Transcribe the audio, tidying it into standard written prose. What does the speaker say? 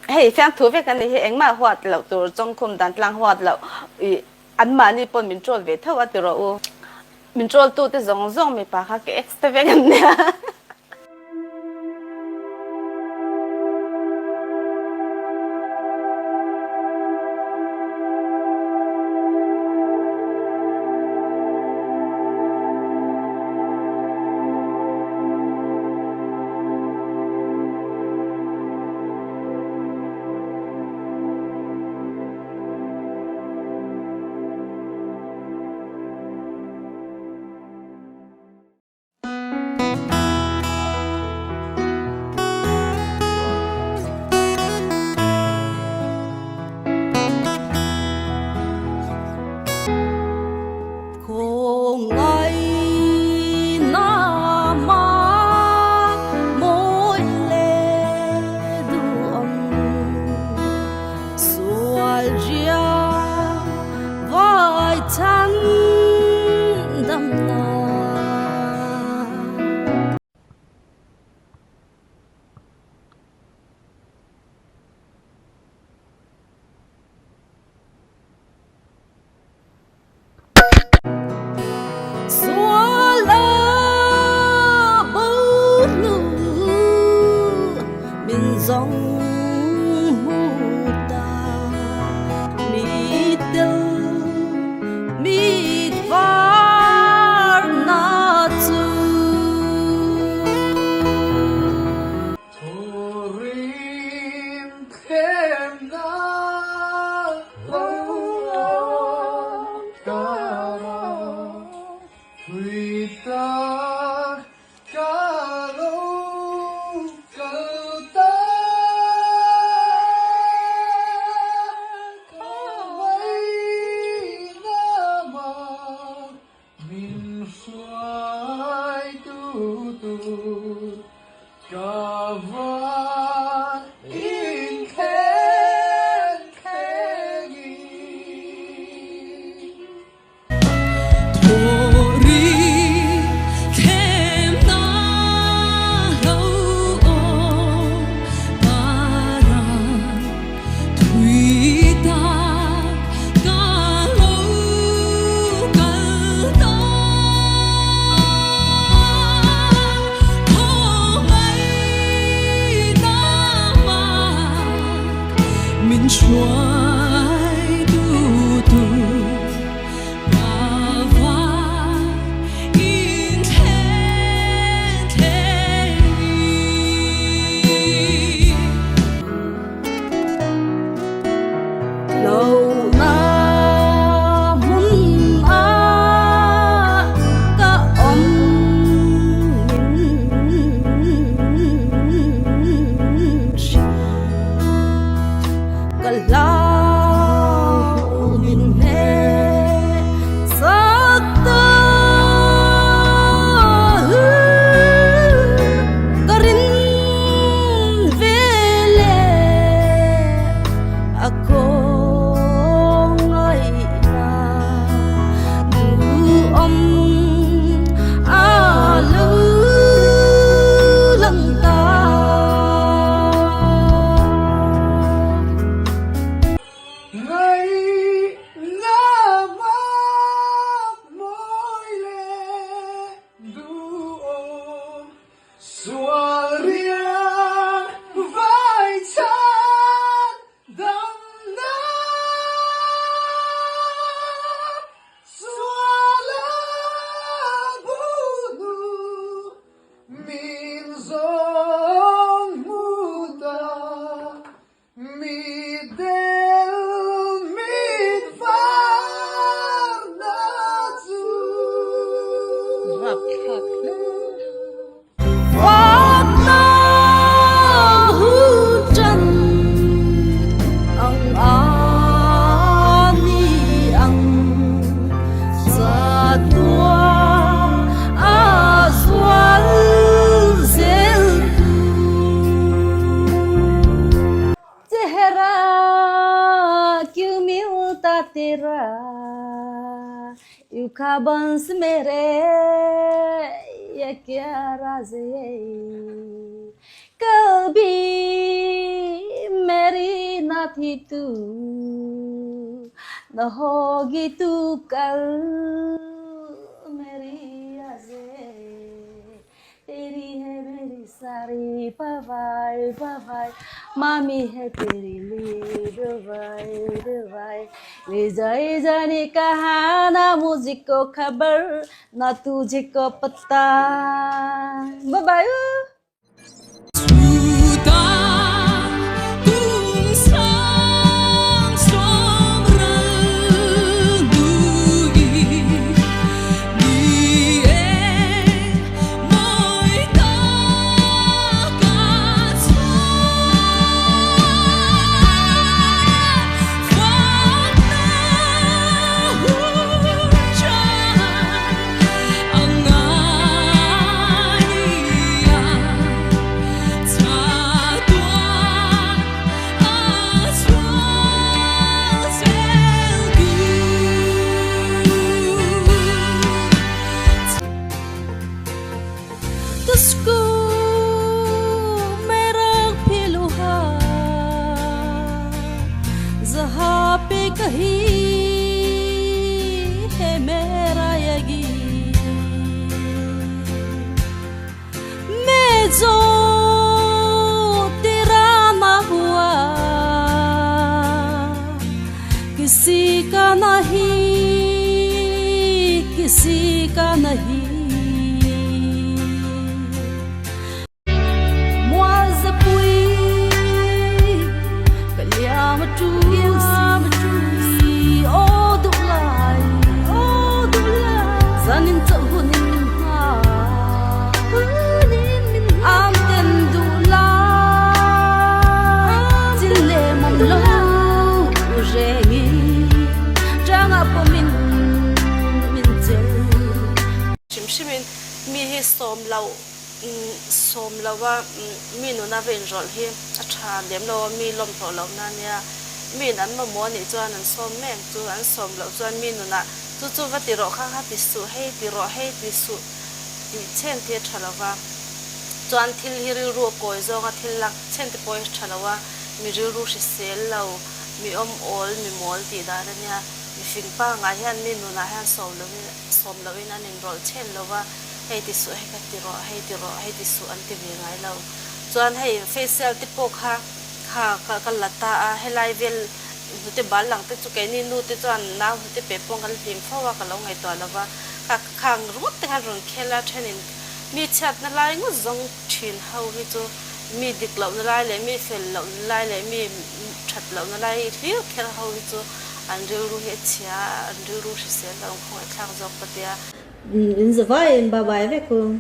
hey phang thu ve kan ni he engma huat lo tur chong khum dan tlang huat lo an ma ni pon min trol ve thawa ti ro u min trol tu te zong zong mi pa kha ke extra ve kan ne Bans mere ye kya raaz hai kabhi thì tu nó hogi tu kal meri aze तेरी है मेरी सारी पवाई मामी है तेरी लिए दवाई ले जाए जाने कहा ना मुझको खबर ना तुझको पता bye bye Mizo तेरा ना हुआ किसी का नहीं moi je puis kaliam tu oh du lai zanin chau hunin ha am ten du la jin le mong lo rengi jang up min chel chimshimin mi hi som lo wa mi nu na ven rol hi a tha lem lo mi lom tho lo na nia mi nan ma mo ni chuan an som meng chu an som lo chuan mi nu na chu wa ti ro kha ti su hei ti ro hei ti su ti chen ti thalawa chuan thil hi ru koi zonga thil lak chen ti poi thalawa mi ru si sel lo mi ol mi mol ti da nia mi fing pa nga hian mi nu na han som lo in an rol chen lo wa hei ti su hei ka ti ro hei ti su an ti ve ngai lo chuan hei facial ti po kha ka lata a helai vel te bal lang te chu ke ni nu te chuan na te pe pong kal tim phawa ka lo ngai to lawa ka khang rut te ha ron khela thenin mi chat na lai ngu zong thin hau hi chu mi dik lo na lai le mi fel lo na lai le mi that lo na lai hi khel hau hi chu an ru he chia an ru si se lo khoi thang zawk patia in the vai in bye bye ve ko